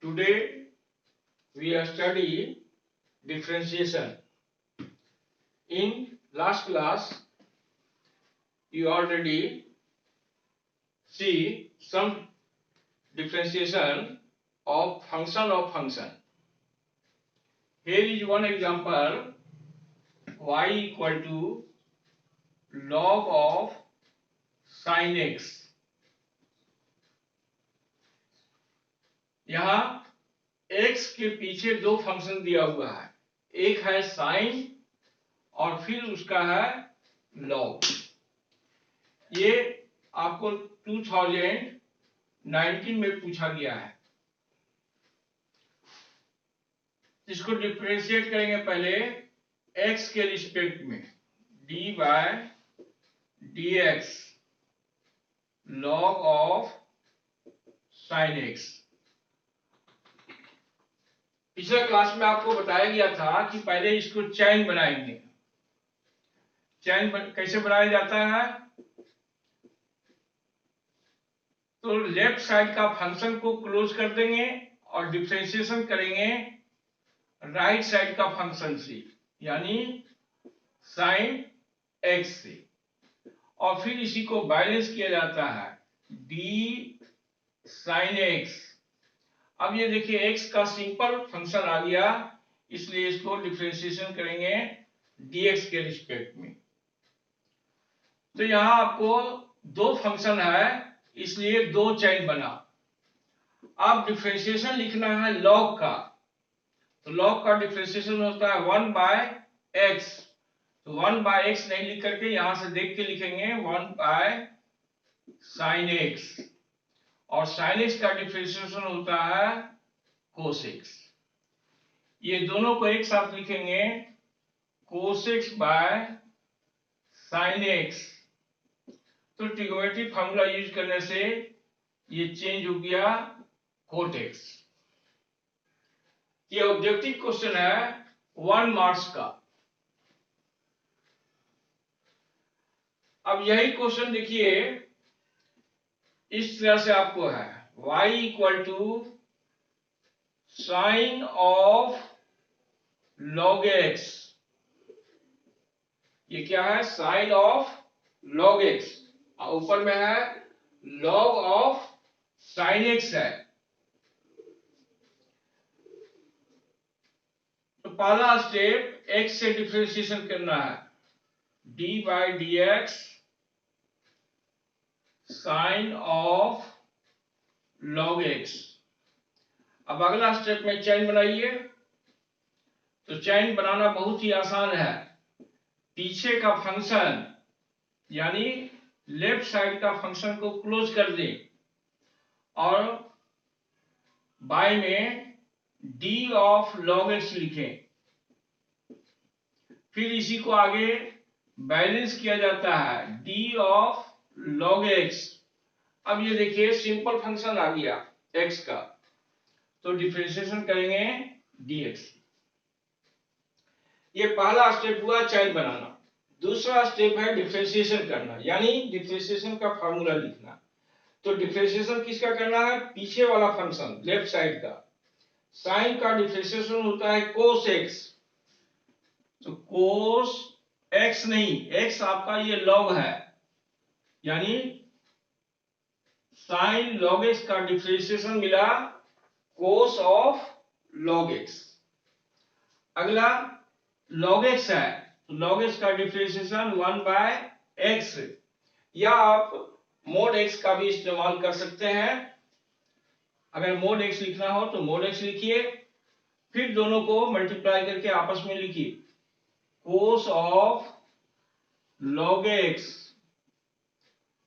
Today we are study differentiation. In last class you already see some differentiation of function. Here is one example: y equal to log of sin x. यहाँ x के पीछे दो function दिया हुआ है, एक है sign और फिर उसका है लॉग। ये आपको 2019 में पूछा गया है। इसको डिफरेंशिएट करेंगे पहले x के रिस्पेक्ट में, D by D X log of sine X. पिछले क्लास में आपको बताया गया था कि पहले इसको चैन बनाएंगे। कैसे बनाया जाता है? तो लेफ्ट साइड का फंक्शन को क्लोज कर देंगे और डिफरेंशिएशन करेंगे राइट साइड का फंक्शन से, यानी साइन एक्स से, और फिर इसी को बैलेंस किया जाता है डी साइन एक्स। अब ये देखिए x का सिंपल फंक्शन आ गया, इसलिए इसको डिफरेंशिएशन करेंगे dx के रिस्पेक्ट में। तो यहां आपको दो फंक्शन है, इसलिए दो चेन बना। अब डिफरेंशिएशन लिखना है log का, तो log का डिफरेंशिएशन होता है 1 बाय x। तो 1 बाय x नहीं लिख करके यहां से देख के लिखेंगे 1 बाय साइन x, और साइन एक्स का डिफरेंशिएशन होता है कोस एक्स। ये दोनों को एक साथ लिखेंगे cos x by sine x. तो ट्रिगोनोमेट्रिक फार्मूला यूज करने से ये चेंज हो गया कोट एक्स। ये ऑब्जेक्टिव क्वेश्चन है 1 मार्क्स का। अब यही क्वेश्चन देखिए इस तरह से आपको है y equal to sine of log X. ये क्या है? साइन ऑफ लॉग एक्स, ऊपर में है लॉग ऑफ साइन एक्स है। तो पहला स्टेप x से डिफरेंशिएशन करना है, d by D X sine of log X. अब अगला स्टेप में चेन बनाइए। तो चेन बनाना बहुत ही आसान है। पीछे का फंक्शन यानी लेफ्ट साइड का फंक्शन को क्लोज कर दें और बाय में d ऑफ लॉग एक्स लिखें। फिर इसी को आगे बैलेंस किया जाता है d ऑफ लॉग एक्स। अब ये देखिए सिंपल फंक्शन आ गया x का, तो डिफरेंशिएशन करेंगे dx। ये पहला स्टेप हुआ चेन बनाना। दूसरा स्टेप है डिफरेंशिएशन करना, यानी डिफरेंशिएशन का फार्मूला लिखना। तो डिफरेंशिएशन किसका करना है? पीछे वाला फंक्शन लेफ्ट साइड का। साइन का डिफरेंशिएशन होता है कोस एक्स, तो कोस एक्स नहीं, एक्स आपका ये लॉग है, यानी साइन लॉग एक्स का डिफरेंशिएशन मिला कोस ऑफ लॉग एक्स। अगला लॉग एक्स है, तो लॉग एक्स का डिफरेंशिएशन 1 बाय एक्स, या आप मोड एक्स का भी इस्तेमाल कर सकते हैं। अगर मोड एक्स लिखना हो तो मोड एक्स लिखिए, फिर दोनों को मल्टीप्लाई करके आपस में लिखिए cos of log X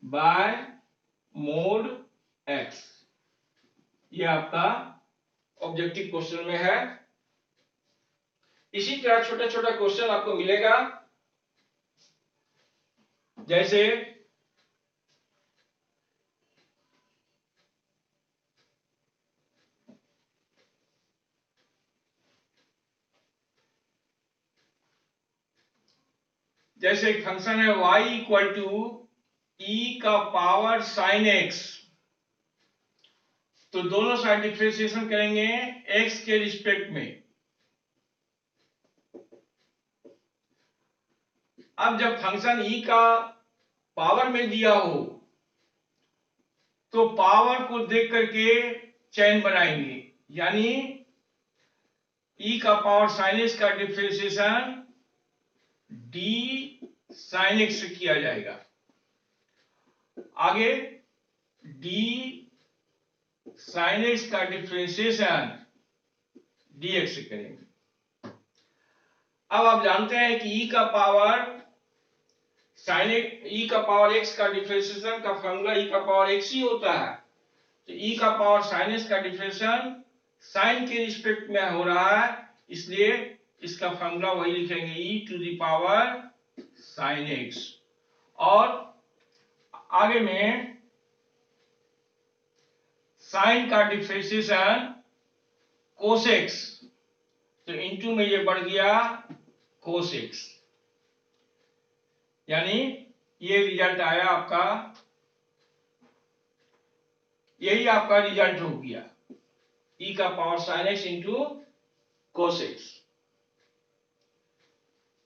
by mod X. ये आपका ऑब्जेक्टिव क्वेश्चन में है। इसी तरह छोटा छोटा क्वेश्चन आपको मिलेगा, जैसे एक फंक्शन है y इक्वल टू e का पावर साइन एक्स। तो दोनों साइड डिफरेंशिएशन करेंगे x के रिस्पेक्ट में। अब जब फंक्शन e का पावर में दिया हो तो पावर को देख करके चैन बनाएंगे, यानी e का पावर sin x का डिफरेंशिएशन d sin x से किया जाएगा। आगे d sin x का डिफरेंशिएशन dx से करेंगे। अब आप जानते हैं कि e का पावर sin x, e का पावर x का डिफरेंशिएशन का फॉर्मूला e का पावर x ही होता है। तो e का पावर sin x का डिफरेंशिएशन sin के रिस्पेक्ट में हो रहा है, इसलिए इसका फॉर्मूला वही लिखेंगे e to the power sin x। और आगे में sin का डिफरेंशिएशन cos x, तो इनटू में ये बढ़ गया cos x, यानी ये रिजल्ट आया आपका, यही आपका रिजल्ट हो गया e का power sin x into cos x।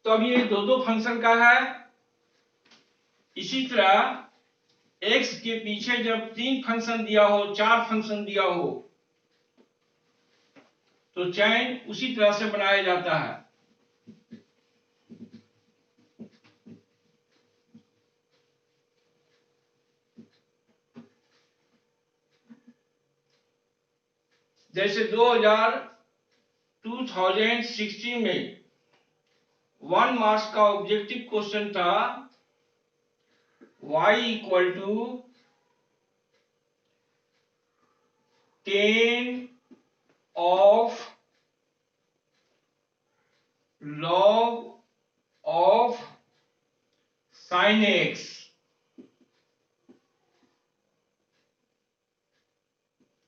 तो अब ये दो फंक्शन का है। इसी तरह x के पीछे जब 3 फंक्शन दिया हो, 4 फंक्शन दिया हो, तो चैन उसी तरह से बनाया जाता है। जैसे 2016 में 1 मार्क्स का ऑब्जेक्टिव क्वेश्चन था y equal to 10 of log of sin x,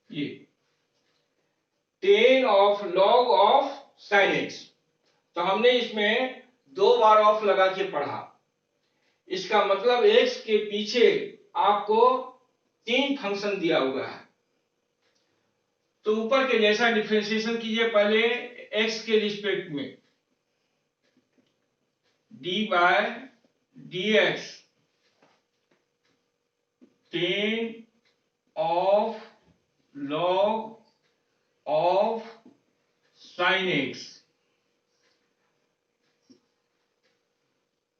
ये 10 of log of sin x। तो हमने इसमें 2 बार ऑफ लगा के पढ़ा। इसका मतलब x के पीछे आपको 3 फंक्शन दिया हुआ है, तो ऊपर के जैसा डिफरेंशिएशन कीजिए। पहले x के रिस्पेक्ट में d by dx 10 of log of sin x।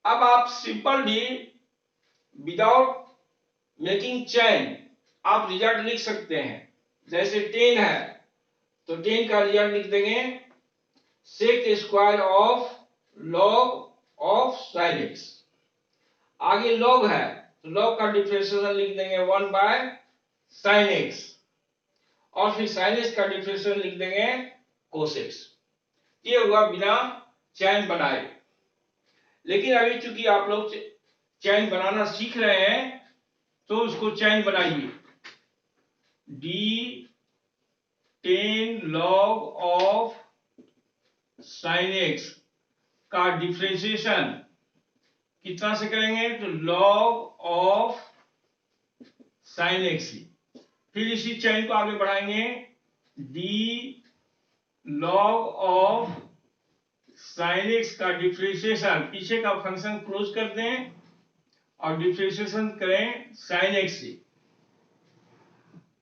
अब आप सिंपली विदाउट मेकिंग चेन आप रिजल्ट लिख सकते हैं। जैसे 10 है तो 10 का रिजल्ट लिख देंगे sec square of log of sin x। आगे log है तो log का डिफरेंशिएशन लिख देंगे 1 बाय sin x, और फिर sin x का डिफरेंशिएशन लिख देंगे cos x। ये हुआ बिना चैन बनाए। लेकिन अभी चूंकि आप लोग चैन बनाना सीख रहे हैं तो उसको चैन बनाइए। d 10 log of sin x का डिफरेंशिएशन कितना से करेंगे, तो log ऑफ sin x ही। फिर इसी चैन को आगे बढ़ाएंगे d log of sin x का डिफरेंशिएशन, पीछे का फंक्शन क्लोज कर दें और डिफरेंशिएशन करें sin x से।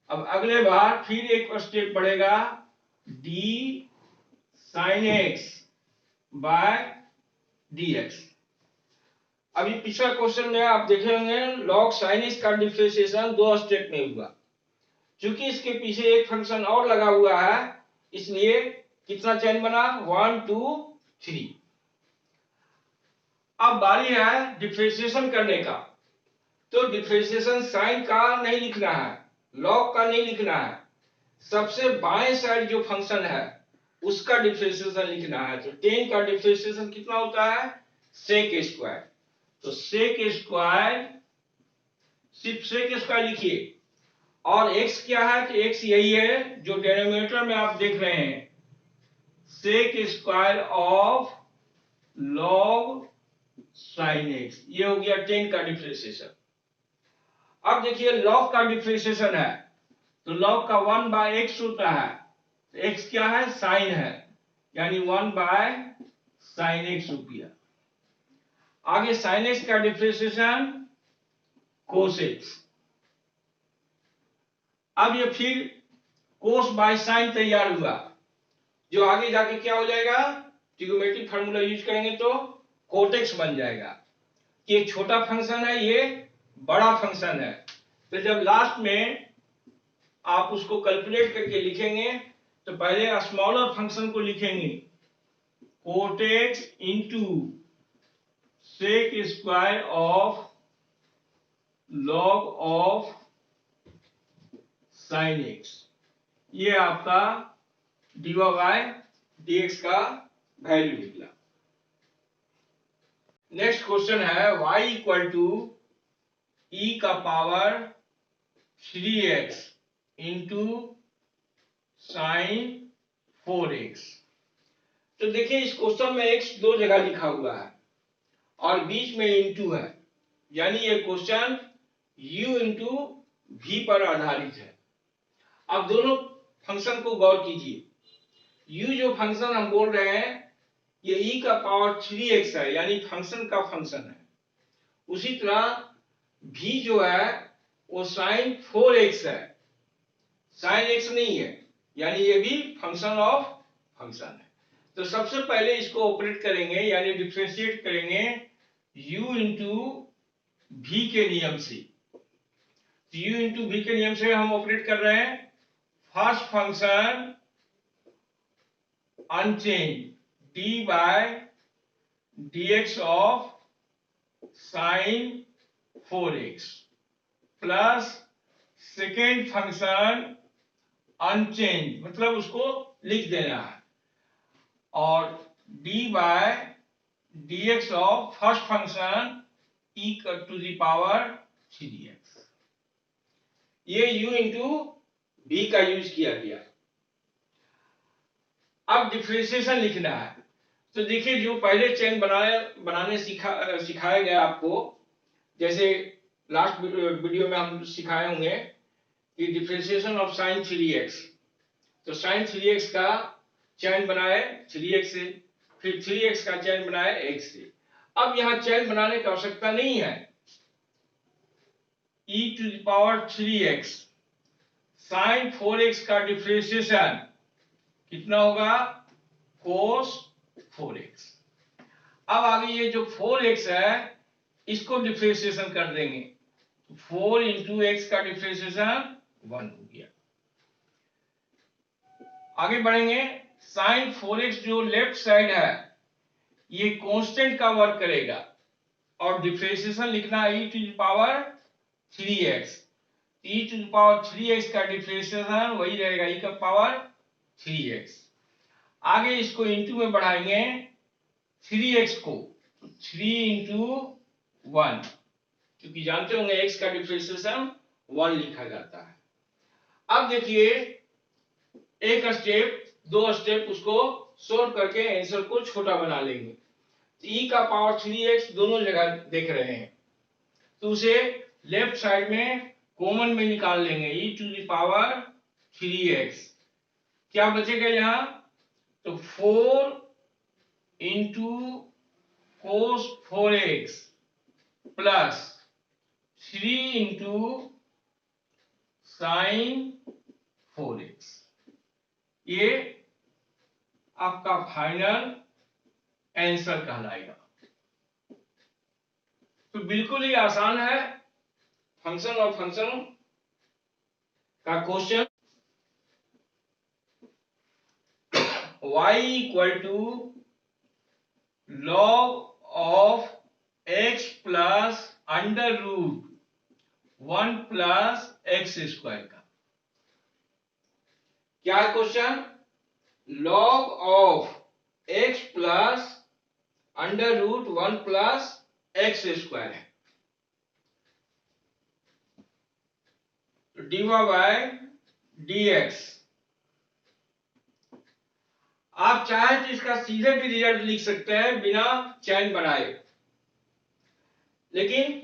अब अगले बार फिर एक स्टेप बढ़ेगा d sin x by dx। अभी पिछला क्वेश्चन में आप देखे होंगे log sin x का डिफरेंशिएशन 2 स्टेप में हुआ। क्योंकि इसके पीछे एक फंक्शन और लगा हुआ है, इसलिए कितना चैन बना, 1 2 3। अब बारी है डिफरेंशिएशन करने का। तो डिफरेंशिएशन साइन का नहीं लिखना है, log का नहीं लिखना है, सबसे बाएं साइड जो फंक्शन है उसका डिफरेंशिएशन लिखना है। तो 10 का डिफरेंशिएशन कितना होता है, sec स्क्वायर। तो sec स्क्वायर, सिर्फ sec स्क्वायर लिखिए। और x क्या है, तो x यही है जो डिनोमिनेटर में आप देख रहे हैं, sec square of log sin x। ये हो गया 10 का डिफरेंशिएशन। अब देखिए log का डिफरेंशिएशन है तो log का 1/x होता है, x क्या है, साइन है, यानी 1/sin x हो गया। आगे sin x का डिफरेंशिएशन cos x। अब ये फिर cos बाय sin तैयार हुआ, जो आगे जाके क्या हो जाएगा, ट्रिग्नोमेट्रिक फार्मूला यूज करेंगे तो cot x बन जाएगा। ये छोटा फंक्शन है, ये बड़ा फंक्शन है। तो जब लास्ट में आप उसको कैलकुलेट करके लिखेंगे तो पहले स्मॉलर फंक्शन को लिखेंगे cot x into sec square of log of sin x। ये आपका dy बाय dx का वैल्यू निकला। नेक्स्ट क्वेश्चन है y इक्वल टू e का power 3x into sine 4x। तो देखिए इस क्वेश्चन में x दो जगह लिखा हुआ है और बीच में इंटू है, यानी ये क्वेश्चन u इंटू v पर आधारित है। अब दोनों फंक्शन को गौर कीजिए, u जो फंक्शन हम बोल रहे हैं ये e का पावर 3x है, यानी फंक्शन का फंक्शन है। उसी तरह v जो है वो साइन 4x है, साइन x नहीं है, यानी ये भी फंक्शन ऑफ फंक्शन है। तो सबसे पहले इसको ऑपरेट करेंगे, यानी डिफरेंशिएट करेंगे u इंटू v के नियम से। u इंटू v के नियम से हम ऑपरेट कर रहे हैं first function unchange d by dx of sine 4x plus second function unchange, मतलब उसको लिख देना है, और d by dx of first function e to the power 3x। ये u इंटू v का यूज किया गया। अब डिफरेंशिएशन लिखना है, तो देखिए जो पहले चेन बनाने सिखाया गया आपको, जैसे लास्ट वीडियो में हम सिखाए होंगे कि डिफरेंशिएशन ऑफ साइन 3x, तो साइन 3x का चेन बनाए 3x से, फिर 3x का चेन बनाए x से। अब यहां चेन बनाने की आवश्यकता नहीं है, e to the power 3x sine 4x का डिफरेंशिएशन कितना होगा, cos 4x। अब आगे ये जो 4x है इसको डिफरेंशिएशन कर देंगे, 4 इंटू एक्स का डिफरेंशिएशन 1 हो गया। आगे बढ़ेंगे, साइन 4x जो लेफ्ट साइड है ये कांस्टेंट का वर्क करेगा और डिफरेंशिएशन लिखना है e to the power 3x। e to the power 3x का डिफरेंशिएशन वही रहेगा e का पावर 3x। आगे इसको इंटू में बढ़ाएंगे 3x को, 3 इंटू 1, क्योंकि जानते होंगे x का डिफरेंशिएशन 1 लिखा जाता है। अब देखिए एक स्टेप दो स्टेप उसको सोल्व करके आंसर को छोटा बना लेंगे। e का पावर 3x दोनों जगह देख रहे हैं, तो उसे लेफ्ट साइड में कॉमन में निकाल लेंगे, e to the power 3x। क्या बचेगा यहां, तो 4 into cos 4x plus 3 into sine 4x। ये आपका फाइनल आंसर कहलाएगा। तो बिल्कुल ही आसान है फंक्शन और फंक्शन का question. y equal to log of x plus under root 1 plus x square का क्या question, log of x plus under root 1 plus x square है, dy बाय dx। आप चाहे तो इसका सीधे भी रिजल्ट लिख सकते हैं बिना चैन बनाए, लेकिन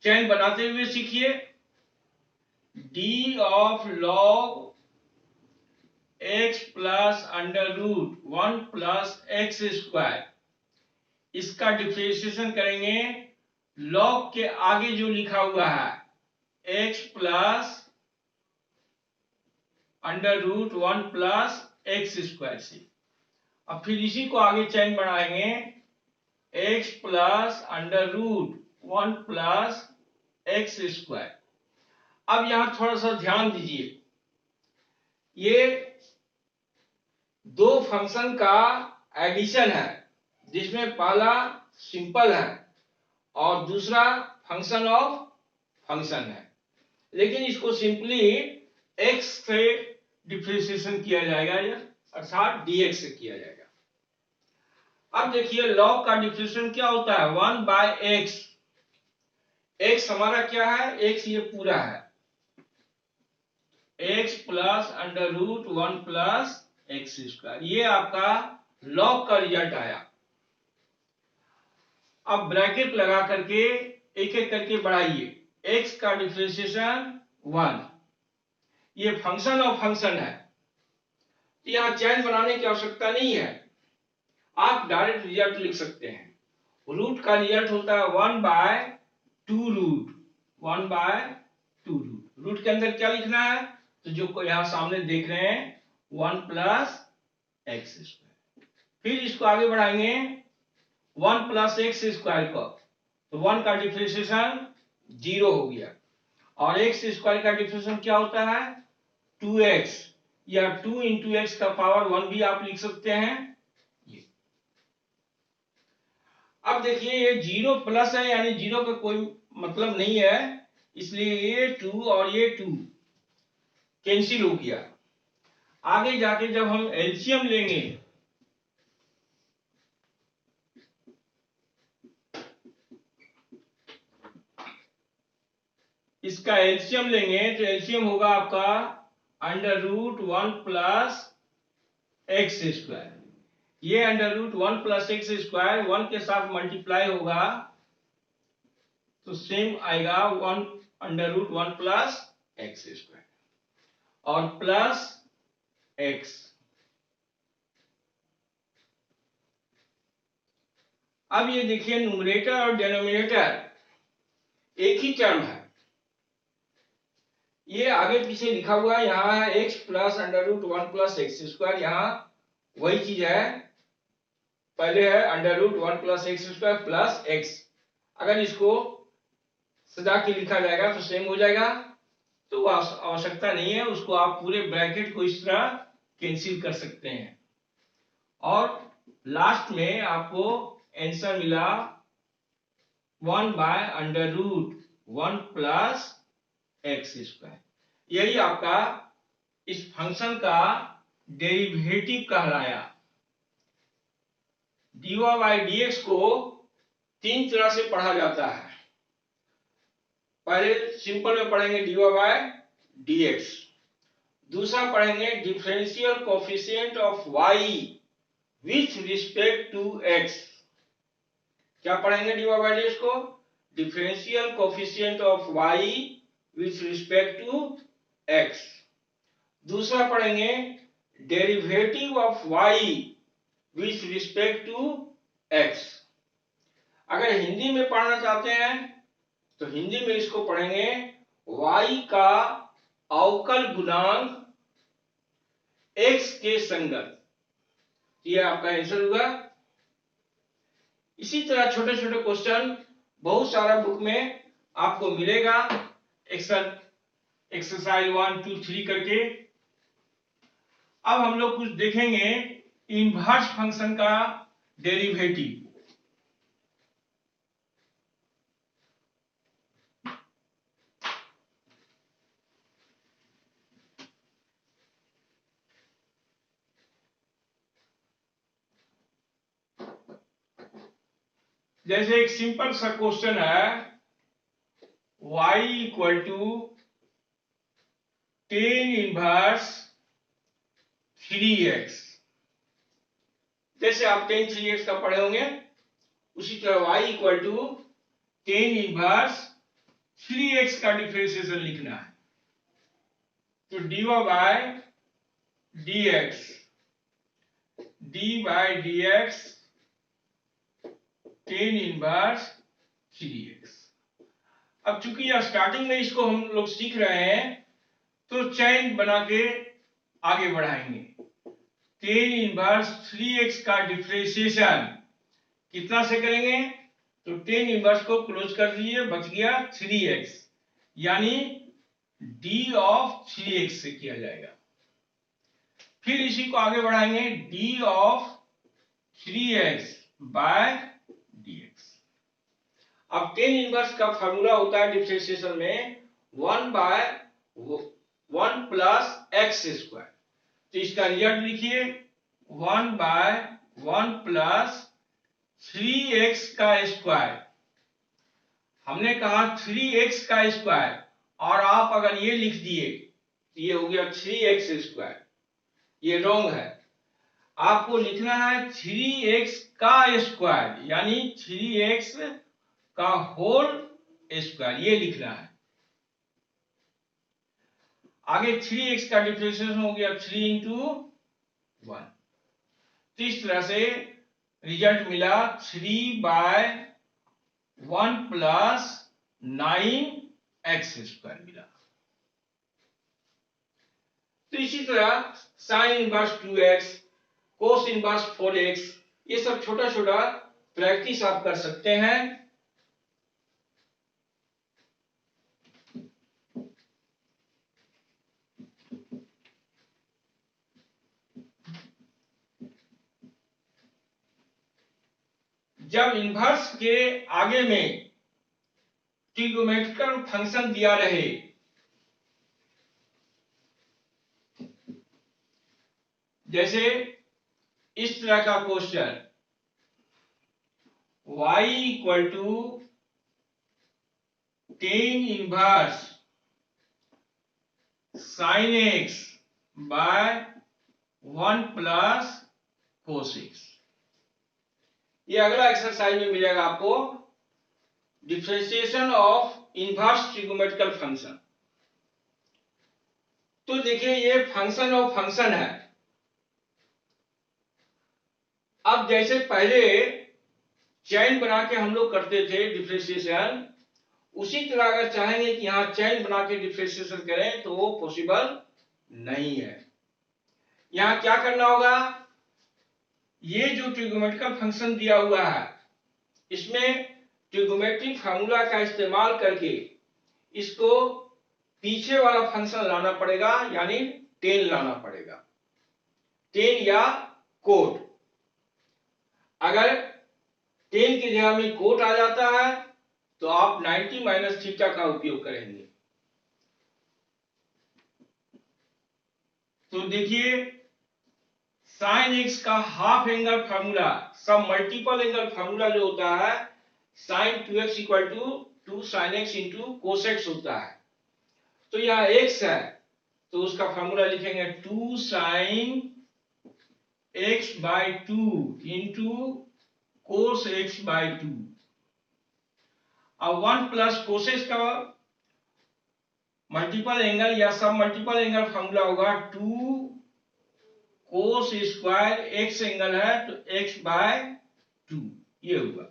चैन बनाते हुए सीखिए। D of log x plus under root 1 plus x square, इसका डिफरेंशिएशन करेंगे लॉग के आगे जो लिखा हुआ है x plus under root 1 plus x square से। अब फिर इसी को आगे चैन बढ़ाएंगे x plus under root 1 plus x square. अब यहां थोड़ा सा ध्यान दीजिए, ये दो फंक्शन का एडिशन है जिसमें पहला सिंपल है और दूसरा फंक्शन ऑफ फंक्शन है, लेकिन इसको सिंपली x से डिफरेंशिएशन किया जाएगा, या अर्थात dx से किया जाएगा। अब देखिए लॉग का डिफरेंशिएशन क्या होता है, 1 बाय एक्स। x हमारा क्या है, x ये पूरा है, x plus under root 1 plus x square, ये आपका लॉग का रिजल्ट आया। अब ब्रैकेट लगा करके एक एक करके बढ़ाइए, x का डिफरेंशिएशन 1, ये फंक्शन ऑफ फंक्शन है, तो यहां चैन बनाने की आवश्यकता नहीं है, आप डायरेक्ट रिजल्ट लिख सकते हैं। रूट का रिजल्ट होता है 1 by 2 root, 1 by 2 root. Root के अंदर क्या लिखना है, तो जो यहां सामने देख रहे हैं 1 प्लस एक्स स्क्वायर। फिर इसको आगे बढ़ाएंगे 1 प्लस एक्स स्क्वायर को, तो 1 का डिफरेंशिएशन 0 हो गया, और एक्स स्क्वायर का डिफरेंशिएशन क्या होता है 2x, या 2 इंटू एक्स का पावर 1 भी आप लिख सकते हैं ये। अब देखिए ये 0 प्लस है, यानी 0 का कोई मतलब नहीं है, इसलिए ये 2 और ये 2 कैंसिल हो गया। आगे जाके जब हम एलसीएम लेंगे, इसका एलसीएम लेंगे तो एलसीएम होगा आपका under root 1 plus x square, ये under root 1 plus x square 1 के साथ मल्टीप्लाई होगा तो सेम आएगा 1 under root 1 plus x square और प्लस एक्स। अब ये देखिए न्यूमरेटर और डिनोमिनेटर एक ही टर्म है, ये आगे पीछे लिखा हुआ है, यहाँ है x plus under root 1 plus x square, यहाँ वही चीज है, पहले है under root 1 plus x square plus x. अगर इसको सजा के लिखा जाएगा तो सेम हो जाएगा, तो आवश्यकता नहीं है, उसको आप पूरे ब्रैकेट को इस तरह कैंसिल कर सकते हैं, और लास्ट में आपको आंसर मिला 1 by under root 1 plus x square. यही आपका इस फंक्शन का डेरिवेटिव कहलाया। dy बाई dx को तीन तरह से पढ़ा जाता है, पहले सिंपल में पढ़ेंगे dy बाई dx, दूसरा पढ़ेंगे differential coefficient of y with respect to x। क्या पढ़ेंगे dy बाई dx को, differential coefficient of y with respect to x। दूसरा पढ़ेंगे derivative of y with respect to x। अगर हिंदी में पढ़ना चाहते हैं तो हिंदी में इसको पढ़ेंगे y का अवकल गुणांक x के संगत, ये आपका आंसर होगा। इसी तरह छोटे छोटे क्वेश्चन बहुत सारा बुक में आपको मिलेगा, एक्सरसाइज 1 2 3 करके। अब हम लोग कुछ देखेंगे इनवर्स फंक्शन का डेरिवेटिव। जैसे एक सिंपल सा क्वेश्चन है, y equal to tan inverse 3x, जैसे आप टेन 3x का पढ़े होंगे उसी तरह y equal to tan inverse 3x का डिफरेंशिएशन लिखना है। तो dy by dx, d by dx tan inverse 3x। अब चूंकि यह स्टार्टिंग में इसको हम लोग सीख रहे हैं तो चैन बना के आगे बढ़ाएंगे। tan इनवर्स 3x का डिफरेंशिएशन कितना से करेंगे? तो tan इनवर्स को क्लोज कर दिए, बच गया 3x, यानी d ऑफ 3x से किया जाएगा। फिर इसी को आगे बढ़ाएंगे, d of 3x by dx। अब tan इनवर्स का फार्मूला होता है डिफरेंशिएशन में 1 बाय 1 प्लस एक्स स्क्वायर। तो इसका रिजल्ट लिखिए 1 बाय 1 प्लस 3x का स्क्वायर। हमने कहा 3x का स्क्वायर, और आप अगर ये लिख दिए तो ये हो गया 3x स्क्वायर, ये रॉन्ग है। आपको लिखना है 3x का स्क्वायर, यानी 3x का होल स्क्वायर, ये लिखना है। आगे 3x का डिफरेंशिएशन हो गया 3 इंटू 1। तो इस तरह से रिजल्ट मिला 3 बाय 1 प्लस 9x स्क्वायर मिला। तो इसी तरह sine inverse 2x, cos inverse 4x, ये सब छोटा छोटा प्रैक्टिस आप कर सकते हैं। जब इनवर्स के आगे में ट्रिगोनोमेट्रिकल फंक्शन दिया रहे, जैसे इस तरह का question y equal to tan inverse sin x by 1 plus cos x, ये अगला एक्सरसाइज में मिलेगा आपको, differentiation of inverse trigonometrical function. तो देखिए ये फंक्शन ऑफ फंक्शन है। अब जैसे पहले चैन बना के हम लोग करते थे डिफरेंशिएशन, उसी तरह अगर चाहेंगे कि यहां चैन बना के डिफरेंशिएशन करें तो वो पॉसिबल नहीं है। यहां क्या करना होगा, ये जो ट्रिगोनोमेट्रिकल फंक्शन दिया हुआ है, इसमें ट्रिगोनोमेट्रिक फार्मूला का इस्तेमाल करके इसको पीछे वाला फंक्शन लाना पड़ेगा, यानी tan लाना पड़ेगा, tan या कोट। अगर tan की जगह में कोट आ जाता है तो आप 90 माइनस थीटा का उपयोग करेंगे। तो देखिए साइन एक्स का हाफ एंगल फार्मूला, सब मल्टीपल एंगल फार्मूला जो होता है, sine 2x equal to 2 sine x into cos x होता है। तो यह x है तो उसका फार्मूला लिखेंगे 2 sine x by 2 into cos x by 2, और 1 प्लस कोस एक्स का मल्टीपल एंगल या सब मल्टीपल एंगल फार्मूला होगा 2 कोस स्क्वायर, एक्स एंगल है तो x बाय 2, ये हुआ।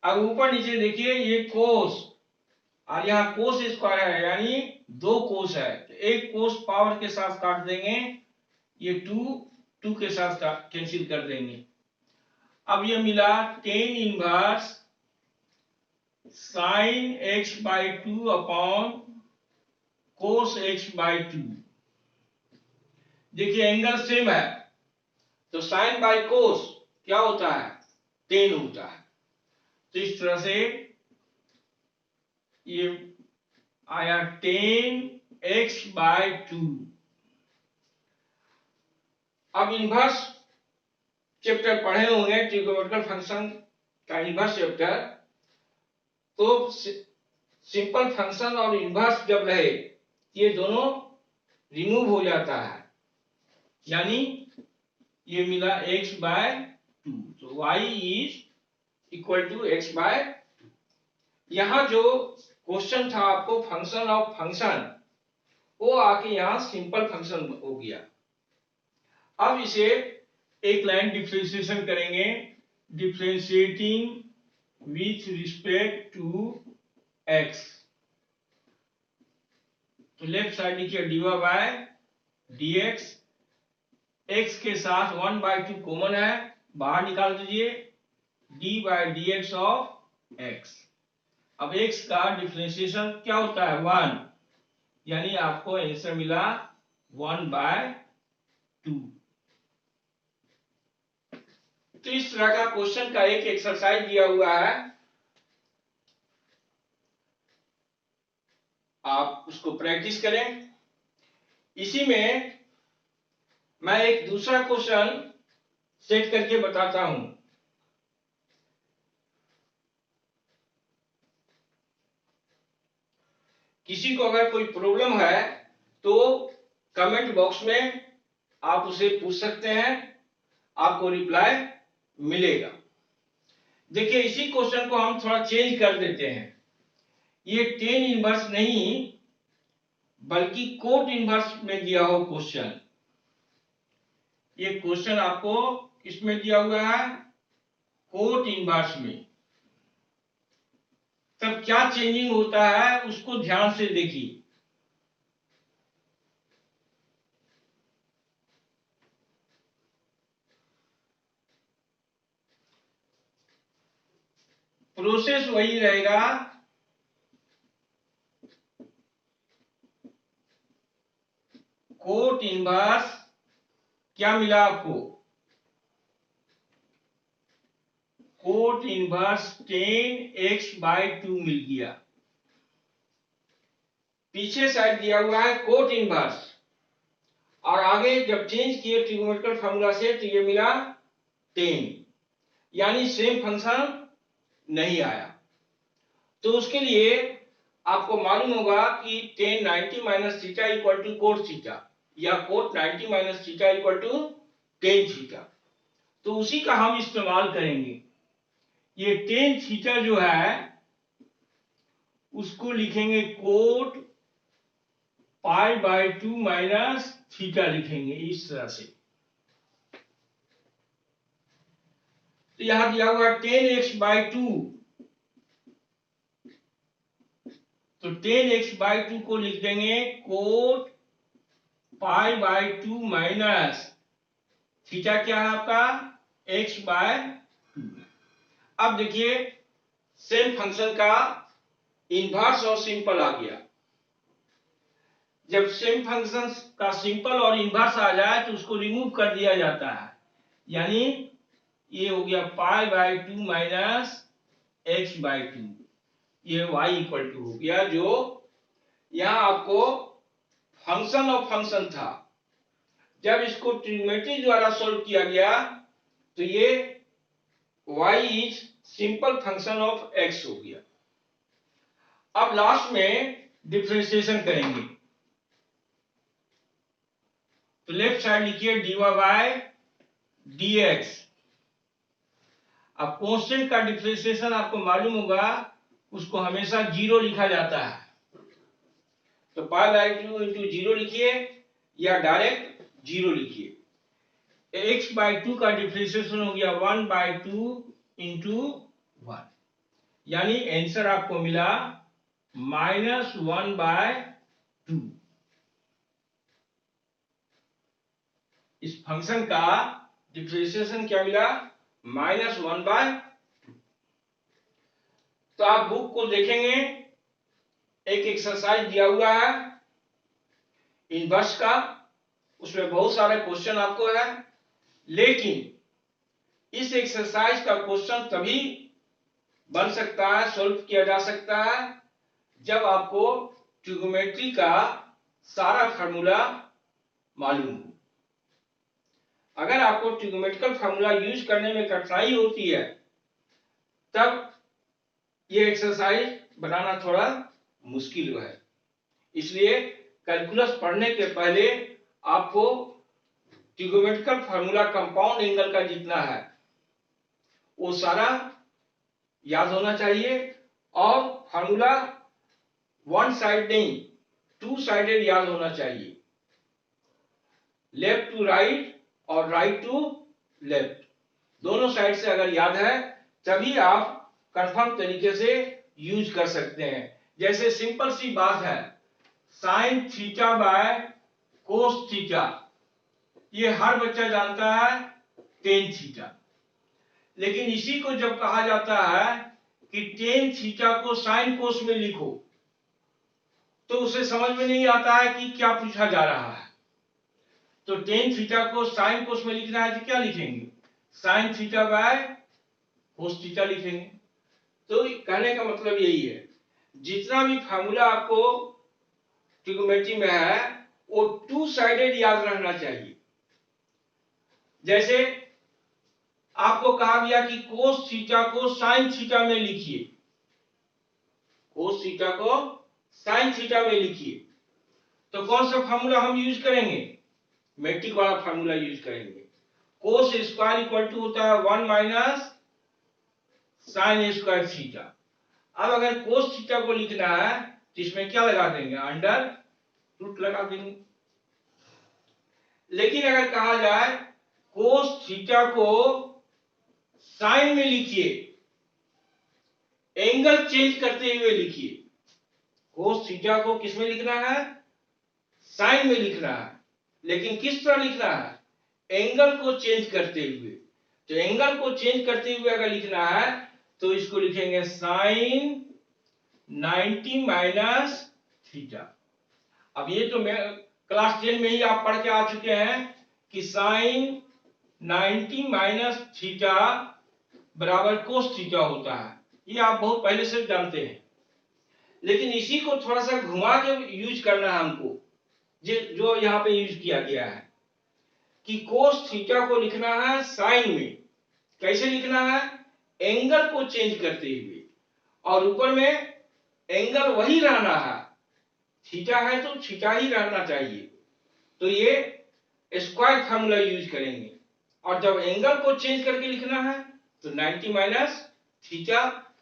अब ऊपर नीचे देखिए ये कोस और यहाँ कोस स्क्वायर है, यानी 2 कोस है, तो एक कोस पावर के साथ काट देंगे, ये 2 के साथ कैंसिल कर देंगे। अब ये मिला tan inverse sine x by 2 upon cos x by 2। देखिए एंगल सेम है तो साइन बाय कोस क्या होता है, tan होता है। तो इस तरह से ये आया tan x बाय 2। अब इनवर्स चैप्टर पढ़े होंगे, ट्रिगोनोमेट्रिकल फंक्शन का इनवर्स चैप्टर, तो सिंपल फंक्शन और इनवर्स जब रहे ये दोनों रिमूव हो जाता है, यानी ये मिला x बाय 2, तो y is equal to x by 2। यहां जो क्वेश्चन था आपको फंक्शन ऑफ फंक्शन, वो आके यहाँ सिंपल फंक्शन हो गया। अब इसे एक लाइन डिफरेंशिएशन करेंगे, differentiating with respect to x. तो लेफ्ट साइड लिखिए dy बाय dx, x के साथ 1/2 कॉमन है, बाहर निकाल दीजिए, d by dx of x। अब x का डिफरेंशिएशन क्या होता है 1, यानी आपको आंसर मिला 1/2। तो इस तरह का क्वेश्चन का एक एक्सरसाइज दिया हुआ है, आप उसको प्रैक्टिस करें। इसी में मैं एक दूसरा क्वेश्चन सेट करके बताता हूं। किसी को अगर कोई प्रॉब्लम है तो कमेंट बॉक्स में आप उसे पूछ सकते हैं, आपको रिप्लाई मिलेगा। देखिए इसी क्वेश्चन को हम थोड़ा चेंज कर देते हैं। ये टेन इनवर्स नहीं बल्कि कोट इनवर्स में दिया हो क्वेश्चन। ये क्वेश्चन आपको किसमें दिया हुआ है, कोट इनवर्स में। तब क्या चेंजिंग होता है उसको ध्यान से देखिए। प्रोसेस वही रहेगा, कोट इनवर्स क्या मिला आपको, कोट इनवर्स 10x/2 मिल गया। पीछे साइड दिया हुआ है कोट इनवर्स, और आगे जब चेंज किए ट्रिगोनोमेट्रिकल फार्मूला से तो ये मिला 10, यानी सेम फंक्शन नहीं आया। तो उसके लिए आपको मालूम होगा कि tan 90 minus theta equal to cot theta, या cot 90 minus theta equal to tan theta. तो उसी का हम इस्तेमाल करेंगे। ये tan थीटा जो है उसको लिखेंगे कोट π/2 माइनस थीटा लिखेंगे इस तरह से। तो यहां दिया हुआ 10x/2, तो 10x/2 को लिख देंगे कोट π/2 माइनस थीटा क्या है आपका x/2। अब देखिए सेम फंक्शन का इनवर्स और सिंपल आ गया। जब सेम फंक्शन का सिंपल और इनवर्स आ जाए तो उसको रिमूव कर दिया जाता है, यानी ये हो गया π/2 माइनस x/2, ये y इक्वल टू हो गया, जो यहां आपको फंक्शन ऑफ फंक्शन था। जब इसको ट्रिग्नोमेट्री द्वारा सॉल्व किया गया तो ये y is simple function of x हो गया। अब लास्ट में डिफरेंशिएशन करेंगे, तो लेफ्ट साइड लिखिए dy बाय dx। अब कांस्टेंट का डिफरेंशिएशन आपको मालूम होगा, उसको हमेशा जीरो लिखा जाता है। तो π/2 इंटू जीरो लिखिए या डायरेक्ट जीरो लिखिए। x/2 का डिफरेंशिएशन हो गया 1/2 इंटू 1, यानी आंसर आपको मिला -1/2। इस फंक्शन का डिफरेंशिएशन क्या मिला, -1/2। तो आप बुक को देखेंगे, एक एक्सरसाइज दिया हुआ है इनवर्स का, उसमें बहुत सारे क्वेश्चन आपको है, लेकिन इस एक्सरसाइज का क्वेश्चन तभी बन सकता है, सॉल्व किया जा सकता है, जब आपको ट्रिगोनोमेट्री का सारा फार्मूला मालूम हो। अगर आपको ट्रिगोनोमेट्रिकल फार्मूला यूज करने में कठिनाई होती है तब ये एक्सरसाइज बनाना थोड़ा मुश्किल है। इसलिए कैलकुलस पढ़ने के पहले आपको ट्रिगोनोमेट्रिकल फार्मूला कंपाउंड एंगल का जितना है वो सारा याद होना चाहिए, और फार्मूला वन साइड नहीं, टू साइडेड याद होना चाहिए, लेफ्ट टू राइट और राइट टू लेफ्ट, दोनों साइड से अगर याद है तभी आप कंफर्म तरीके से यूज कर सकते हैं। जैसे सिंपल सी बात है, sine theta by cos theta, ये हर बच्चा जानता है टेन थीटा। लेकिन इसी को जब कहा जाता है कि टेन थीटा को साइन कोस में लिखो, तो उसे समझ में नहीं आता है कि क्या पूछा जा रहा है। तो टेन थीटा को साइन कोस में लिखना है तो क्या लिखेंगे, sine theta by cos theta लिखेंगे। तो कहने का मतलब यही है, जितना भी फार्मूला आपको ट्रिग्नोमेट्री में है वो टू साइडेड याद रहना चाहिए। जैसे आपको कहा गया कि कोस थीटा को साइन थीटा में लिखिए, कोस थीटा को साइन थीटा में लिखिए, तो कौन सा फार्मूला हम यूज करेंगे, मैट्रिक वाला फार्मूला यूज करेंगे। कोस स्क्वायर इक्वल टू होता है 1 माइनस साइन स्क्वायर थीटा। अब अगर कोस थीटा को लिखना है तो इसमें क्या लगा देंगे, अंडर रूट लगा देंगे। लेकिन अगर कहा जाए कोस थीटा को साइन में लिखिए, एंगल चेंज करते हुए लिखिए, कोस थीटा को किस में लिखना है, साइन में लिखना है, लेकिन किस तरह लिखना है, एंगल को चेंज करते हुए। तो एंगल को चेंज करते हुए अगर लिखना है तो इसको लिखेंगे साइन 90 माइनस थीटा। अब ये तो मैं क्लास 10 में ही आप पढ़ के आ चुके हैं कि साइन 90 माइनस थीटा बराबर कोस थीटा होता है, ये आप बहुत पहले से जानते हैं। लेकिन इसी को थोड़ा सा घुमा के यूज करना है हमको, जो यहाँ पे यूज किया गया है कि कोस थीटा को लिखना है साइन में। कैसे लिखना है, एंगल को चेंज करते हुए, और ऊपर में एंगल वही रहना है, थीटा है तो थीटा ही रहना चाहिए। तो ये स्क्वायर फार्मूला यूज करेंगे, और जब एंगल को चेंज करके लिखना है तो 90 माइनस थीटा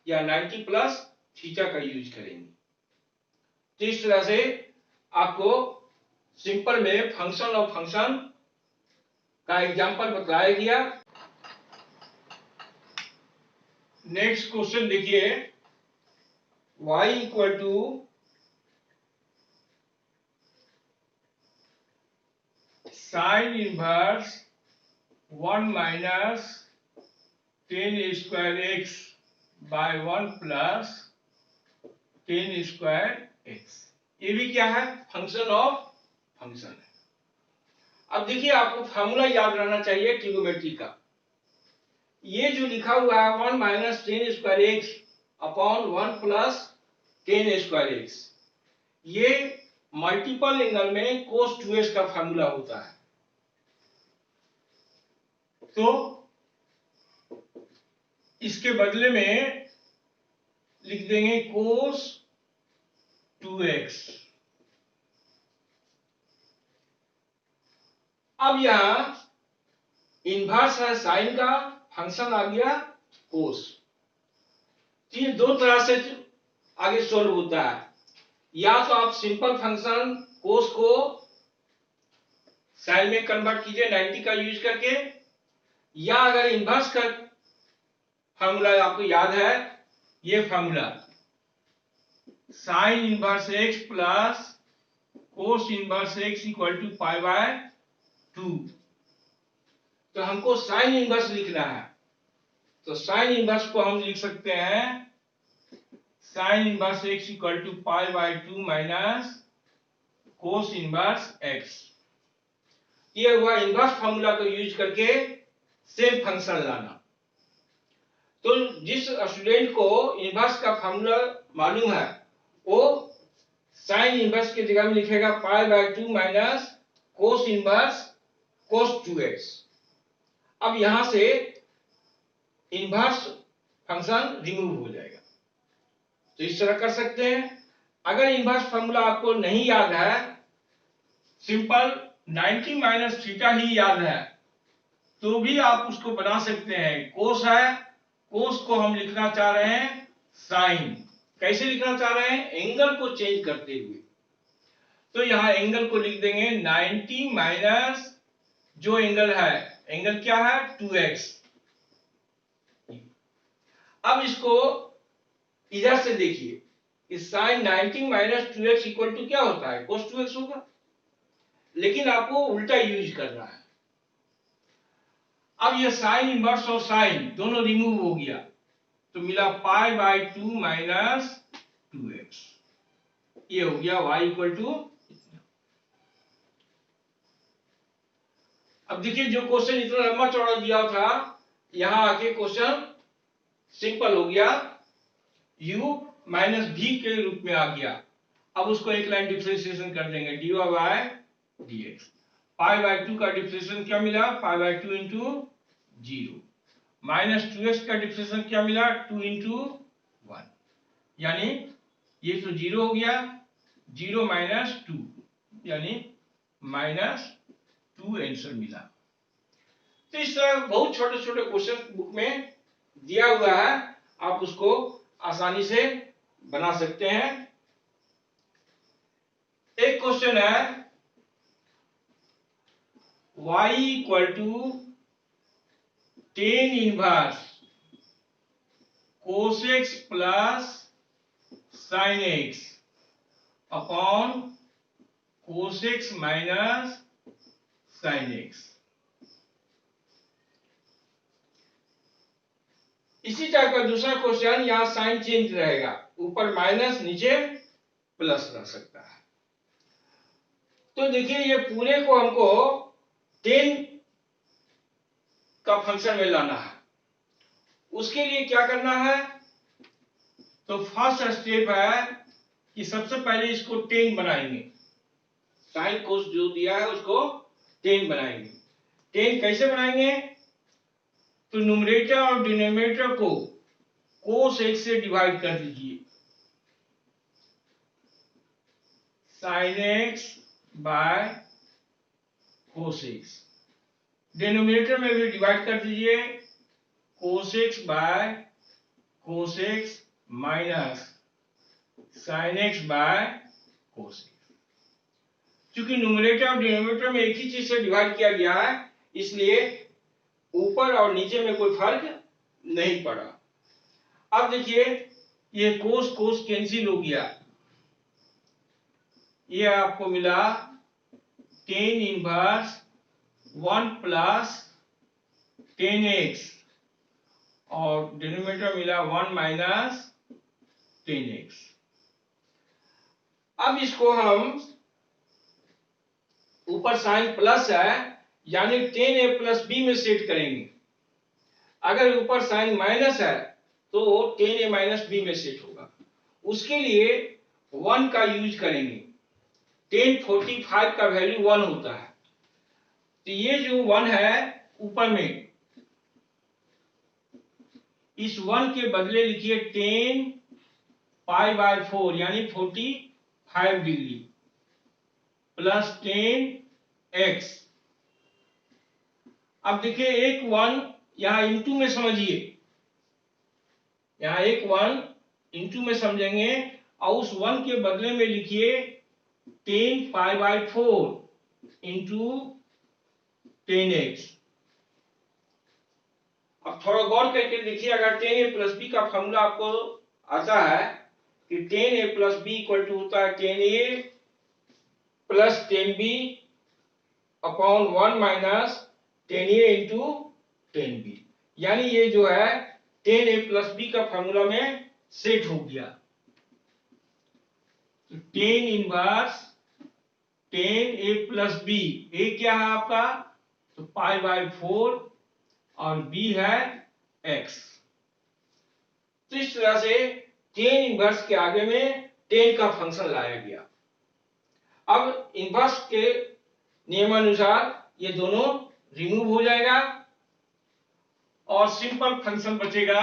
या 90 प्लस थीटा का यूज करेंगे। तो इस तरह से आपको सिंपल में फंक्शन और फंक्शन का एग्जांपल बताया गया। नेक्स्ट क्वेश्चन देखिए, y equal to sine inverse 1 minus tan square x by 1 plus tan square x, ये भी क्या है, फंक्शन ऑफ फंक्शन है। अब देखिए आपको फार्मूला याद रहना चाहिए ट्रिग्नोमेट्री का। ये जो लिखा हुआ है 1 minus tan square x upon 1 plus tan square x, ये मल्टीपल एंगल में कोस 2x का फार्मूला होता है। तो इसके बदले में लिख देंगे कोस 2x। अब यहां इनवर्स है साइन का, फंक्शन आ गया कोस। ये दो तरह से आगे सोल्व होता है, या तो आप सिंपल फंक्शन कोस को साइन में कन्वर्ट कीजिए 90 का यूज करके, या अगर इनवर्स का फार्मूला आपको याद है, ये formula sine inverse x plus cos inverse x equal to pi by 2। तो हमको साइन इनवर्स लिखना है, तो साइन इनवर्स को हम लिख सकते हैं sine inverse x equal to pi by 2 minus cos inverse x. ये हुआ इनवर्स फार्मूला को यूज करके सेम फंक्शन लाना। तो जिस स्टूडेंट को इनवर्स का फार्मूला मालूम है वो साइन इनवर्स की जगह में लिखेगा पाई by 2 minus cos inverse cos 2x। अब यहां से इनवर्स फंक्शन रिमूव हो जाएगा। तो इस तरह कर सकते हैं। अगर इनवर्स फार्मूला आपको नहीं याद है, सिंपल 90 माइनस थीटा ही याद है, तो भी आप उसको बना सकते हैं। कोस है, कोस को हम लिखना चाह रहे हैं साइन। कैसे लिखना चाह रहे हैं, एंगल को चेंज करते हुए। तो यहाँ एंगल को लिख देंगे 90 माइनस जो एंगल है, एंगल क्या है 2x। अब इसको इधर से देखिए कि sign 90 minus 2x equal to क्या होता है, cos 2x होगा, लेकिन आपको उल्टा यूज करना है। अब ये साइन इनवर्स और साइन दोनों रिमूव हो गया तो मिला पाई बाय 2 माइनस 2x, ये हो गया y इक्वल टू। अब देखिए जो क्वेश्चन इतना लंबा चौड़ा दिया था, यहां आके क्वेश्चन सिंपल हो गया, u माइनस v के रूप में आ गया। अब उसको एक लाइन डिफरेंशिएशन कर देंगे, dy by dx। Pi by 2 का डिफरेंशिएशन क्या मिला, पाई बाय 2 इंटू 0 माइनस 2x का डिफरेंशिएशन क्या मिला, 2 इंटू 1, यानी ये तो 0 हो गया, 0 माइनस 2 यानी माइनस 2 आंसर मिला। तो इस तरह बहुत छोटे छोटे क्वेश्चन बुक में दिया हुआ है, आप उसको आसानी से बना सकते हैं। एक क्वेश्चन है y equal to tan inverse cos x plus sin x upon cos x minus sin x। इसी टाइप का दूसरा क्वेश्चन, यहां साइन चेंज रहेगा, ऊपर माइनस नीचे प्लस रह सकता है। तो देखिए ये पूरे को हमको 10 का फंक्शन में लाना है। उसके लिए क्या करना है, तो फर्स्ट स्टेप है कि सबसे पहले इसको 10 बनाएंगे, साइन कोस जो दिया है उसको 10 बनाएंगे। 10 कैसे बनाएंगे, तो न्यूमरेटर और डिनोमिनेटर को कोस x से डिवाइड कर दीजिए, sine x by cos x। Denominator में भी डिवाइड कर दीजिए, cos x by cos x minus sine x by cos x। क्योंकि न्यूमरेटर और डिनोमिनेटर में एक ही चीज से डिवाइड किया गया है, इसलिए ऊपर और नीचे में कोई फर्क नहीं पड़ा। अब देखिए ये कोस कोस कैंसिल हो गया, ये आपको मिला टेन इनवर्स 1 प्लस 10x और डिनोमिनेटर मिला 1 माइनस 10x। अब इसको हम ऊपर साइन प्लस है यानी 10a प्लस b में सेट करेंगे, अगर ऊपर साइन माइनस है तो 10a माइनस b में सेट होगा। उसके लिए 1 का यूज करेंगे, 1045 का वैल्यू 1 होता है, तो ये जो 1 है ऊपर में, इस 1 के बदले लिखिए 10 पाई बाय 4 यानी 45 डिग्री प्लस 10x। अब देखिए एक 1 यहां इंटू में समझिए, यहां एक 1 इंटू में समझेंगे और उस 1 के बदले में लिखिए 10 पाई बाय 4 इंटू 10x। अब थोड़ा गौर करके देखिए, अगर 10a प्लस बी का फॉर्मूला आपको आता है कि 10a plus B equal to होता है 10a plus 10b upon 1 minus 10a into 10b, यानी ये जो है 10a प्लस बी का फॉर्मूला में सेट हो गया। तो 10 इनवर्स 10a प्लस बी, ए क्या है आपका, तो पाई बाय 4 और b है x। तो इस तरह से 10 इनवर्स के आगे में 10 का फंक्शन लाया गया। अब इनवर्स के नियमानुसार ये दोनों रिमूव हो जाएगा और सिंपल फंक्शन बचेगा,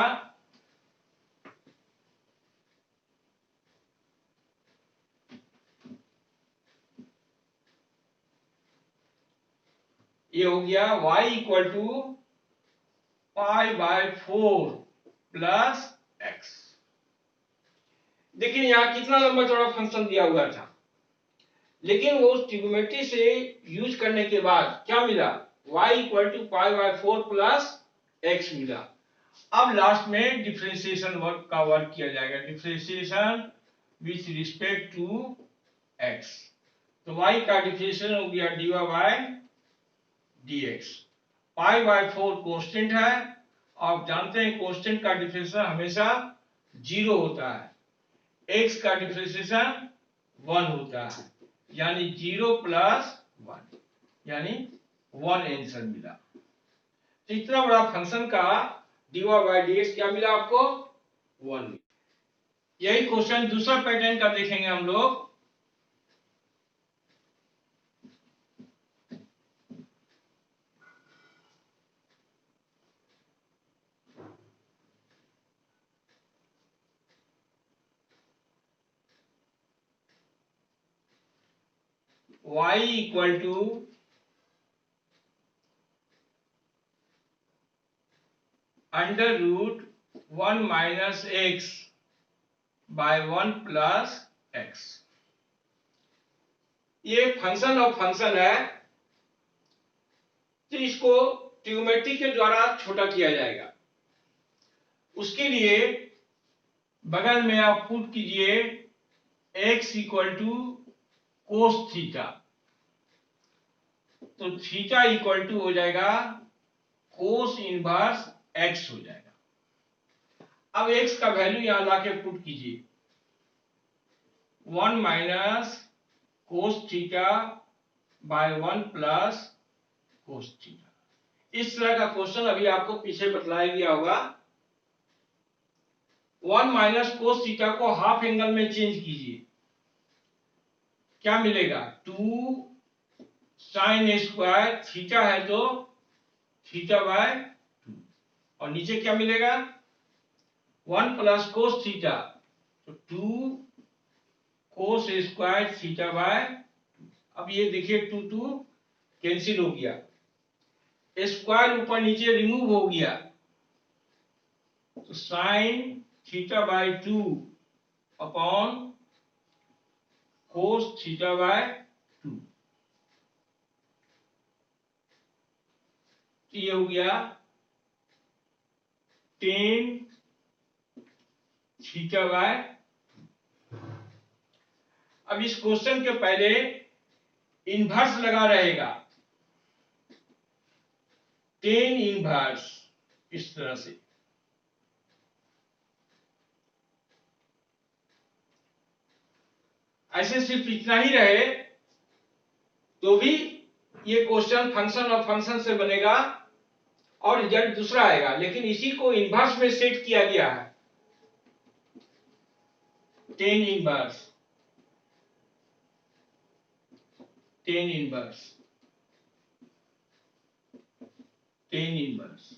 ये हो गया y equal to pi by 4 plus x। देखिए यहां कितना लंबा चौड़ा फंक्शन दिया हुआ था, लेकिन वो ट्रिग्नोमेट्री से यूज करने के बाद क्या मिला, y equal to pi by 4 plus x मिला। अब लास्ट में डिफरेंशिएशन वर्क का वर्क किया जाएगा, differentiation with respect to x। तो y का डिफरेंशिएशन हो गया dy by dx। Pi by 4 constant है, आप जानते हैं कांस्टेंट का डिफरेंशिएशन हमेशा 0 होता है, x का डिफरेंशिएशन 1 होता है, यानी 0 प्लस 1, यानी 1 आंसर मिला। तो इतना बड़ा फंक्शन का dy बाय dx क्या मिला आपको, 1। यही क्वेश्चन दूसरा पैटर्न का देखेंगे हम लोग। y equal to under root 1 minus x by 1 plus x. ये फंक्शन ऑफ फंक्शन है, तो इसको ट्रिग्नोमेट्री के द्वारा छोटा किया जाएगा। उसके लिए बगल में आप पुट कीजिए x equal to cos theta, तो थीटा इक्वल टू हो जाएगा कोस इनवर्स x हो जाएगा। अब x का वैल्यू यहां लाके पुट कीजिए, 1 minus cos theta by 1 plus cos theta. इस तरह का क्वेश्चन अभी आपको पीछे बतलाया गया होगा। 1 माइनस कोस थीटा को हाफ एंगल में चेंज कीजिए, क्या मिलेगा, 2 साइन स्क्वायर, थीटा है तो थीटा बाय 2, और नीचे क्या मिलेगा, 1 प्लस कोस थीटा, तो 2 कोस स्क्वायर थीटा बाय 2। अब ये देखिए 2 2 कैंसिल हो गया, स्क्वायर ऊपर नीचे रिमूव हो गया, तो sine theta by 2 upon cos theta by 2, ये हो गया 10 थीटा बाय। अब इस क्वेश्चन के पहले इनवर्स लगा रहेगा, 10 इनवर्स, इस तरह से। ऐसे सिर्फ इतना ही रहे तो भी ये क्वेश्चन फंक्शन ऑफ फंक्शन से बनेगा और रिजल्ट दूसरा आएगा, लेकिन इसी को इनवर्स में सेट किया गया है, 10 इनवर्स, 10 इनवर्स, 10 इनवर्स।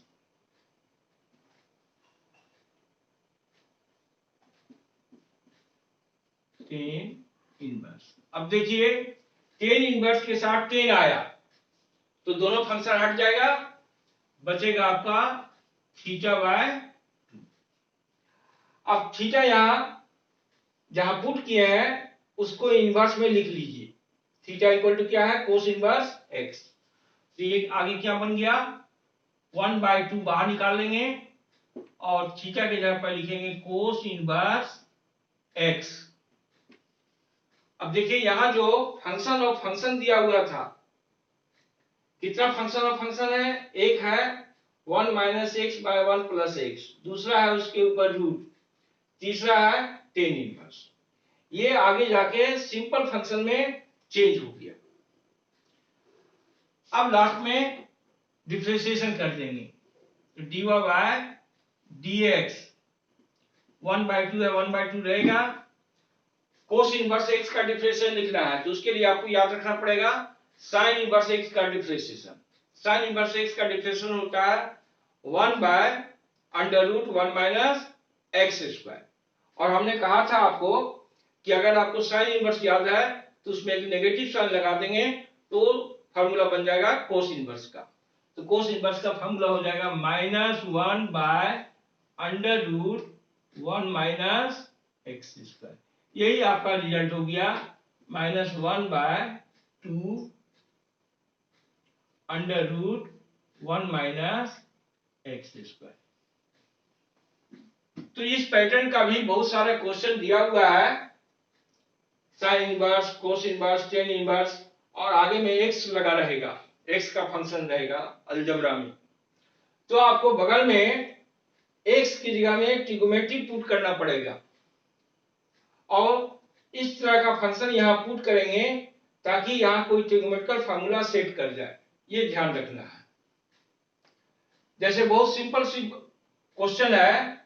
इनवर्स। अब देखिए 10 इनवर्स के साथ 10 आया तो दोनों फंक्शन हट जाएगा, बचेगा आपका थीटा बाय 2। अब थीटा यहां जहां पुट किए हैं उसको इनवर्स में लिख लीजिए, थीटा इक्वल टू क्या है, कोस इनवर्स एक्स। तो ये आगे क्या बन गया, 1/2 बाहर निकाल लेंगे और थीटा के जगह पर लिखेंगे कोस इनवर्स एक्स। अब देखिए यहां जो फंक्शन ऑफ फंक्शन दिया हुआ था, कितना फंक्शन ऑफ फंक्शन है, एक है 1 minus x by 1 plus x, दूसरा है उसके ऊपर रूट, तीसरा है 10 इनवर्स। ये आगे जाके सिंपल फंक्शन में चेंज हो गया। अब लास्ट में डिफरेंशिएशन कर देंगे, तो dy बाय dx 1/2 है, 1/2 रहेगा। कोस इनवर्स एक्स का डिफरेंशिएशन लिखना है तो उसके लिए आपको याद रखना पड़ेगा साइन इनवर्स एक्स का डिफरेंशिएशन। साइन इनवर्स एक्स का डिफरेंशिएशन होता है 1 by under root 1 minus x square. और हमने कहा था आपको कि अगर आपको साइन इनवर्स याद है तो उसमें एक नेगेटिव साइन लगा देंगे तो फार्मूला बन जाएगा कोस इनवर्स का। तो कोस इनवर्स का फार्मूला हो जाएगा -1 by under root 1 minus x square. यही आपका रिजल्ट हो गया minus 1/2 under root 1 minus x square. तो इस पैटर्न का भी बहुत सारा क्वेश्चन दिया हुआ है, sine inverse, cos inverse, tan inverse, और आगे में एक्स लगा रहेगा, एक्स का फंक्शन रहेगा अलजेब्रा में। तो आपको बगल में एक्स की जगह में ट्रिगोनोमेट्री पुट करना पड़ेगा और इस तरह का फंक्शन यहां पुट करेंगे ताकि यहां कोई ट्रिगोनोमेट्रिकल फार्मूला सेट कर जाए, ये ध्यान रखना है। जैसे बहुत सिंपल सी क्वेश्चन है,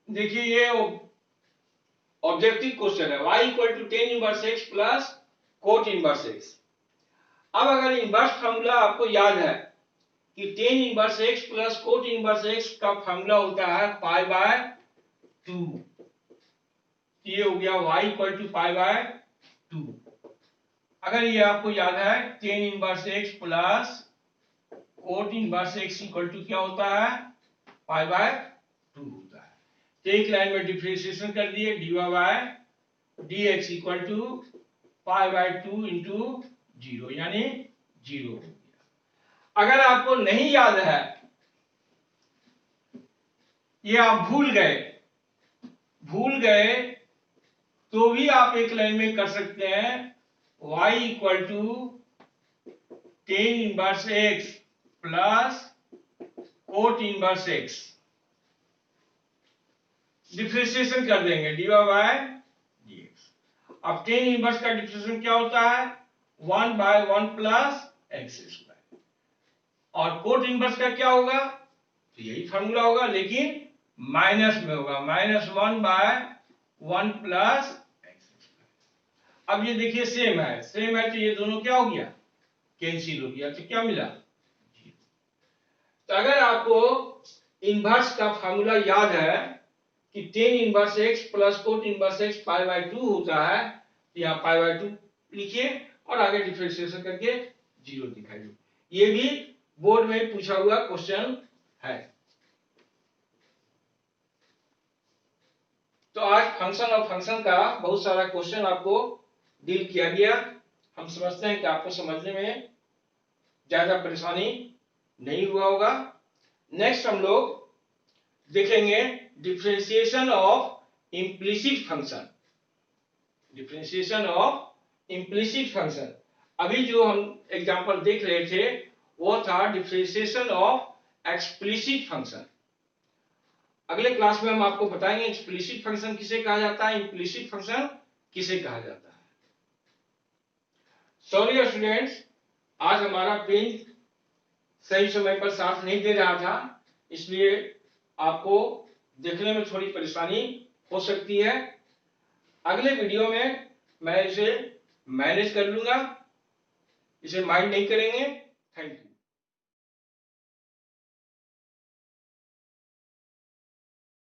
देखिए ये ऑब्जेक्टिव क्वेश्चन है, y equal to tan inverse x plus cot inverse x. अब अगर इनवर्स फार्मूला आपको याद है कि tan inverse x plus cot inverse x का फार्मूला होता है पाई बाय 2, ये हो गया y equal to pi by 2। अगर ये आपको याद है tan inverse x plus cot inverse x equal to क्या होता है, पाई बाय 2 होता है। तो एक लाइन में डिफरेंशिएशन कर दिए, dy by dx equal to pi by 2 into 0, यानी 0 हो गया। अगर आपको नहीं याद है, ये आप भूल गए तो भी आप एक लाइन में कर सकते हैं, y equal to tan inverse x plus cot inverse x, differentiation कर देंगे dy बाय dx। अब टेन इनवर्स का डिफरेंशिएशन क्या होता है, 1 बाय 1 प्लस एक्स स्क्वायर, और कोट इनवर्स का क्या होगा, तो यही फार्मूला होगा लेकिन माइनस में होगा, minus 1 by 1 plus x square. अब ये देखिए सेम है तो ये दोनों क्या हो गया, कैंसिल हो गया, तो क्या मिला, तो अगर आपको इनवर्स का फार्मूला याद है कि tan inverse x plus cot inverse x pi by 2 होता है, तो यहाँ पाई बाय 2 लिखिए और आगे डिफरेंशिएशन करके 0 दिखाइए। ये भी बोर्ड में पूछा हुआ क्वेश्चन है। तो आज फंक्शन और फंक्शन का बहुत सारा क्वेश्चन आपको डील किया गया। हम समझते हैं कि आपको समझने में ज्यादा परेशानी नहीं हुआ होगा। नेक्स्ट हम लोग देखेंगे differentiation of implicit function, differentiation of implicit function. अभी जो हम एग्जांपल देख रहे थे वो था डिफरेंशिएशन ऑफ एक्सप्लिसिट फंक्शन। अगले क्लास में हम आपको बताएंगे एक्सप्लिसिट फंक्शन किसे कहा जाता है, इम्प्लिसिट फंक्शन किसे कहा जाता है। सॉरी स्टूडेंट्स, आज हमारा पेन सही समय पर साथ नहीं दे रहा था, इसलिए आपको देखने में थोड़ी परेशानी हो सकती है। अगले वीडियो में मैं इसे मैनेज कर लूंगा, इसे माइंड नहीं करेंगे। Thank you.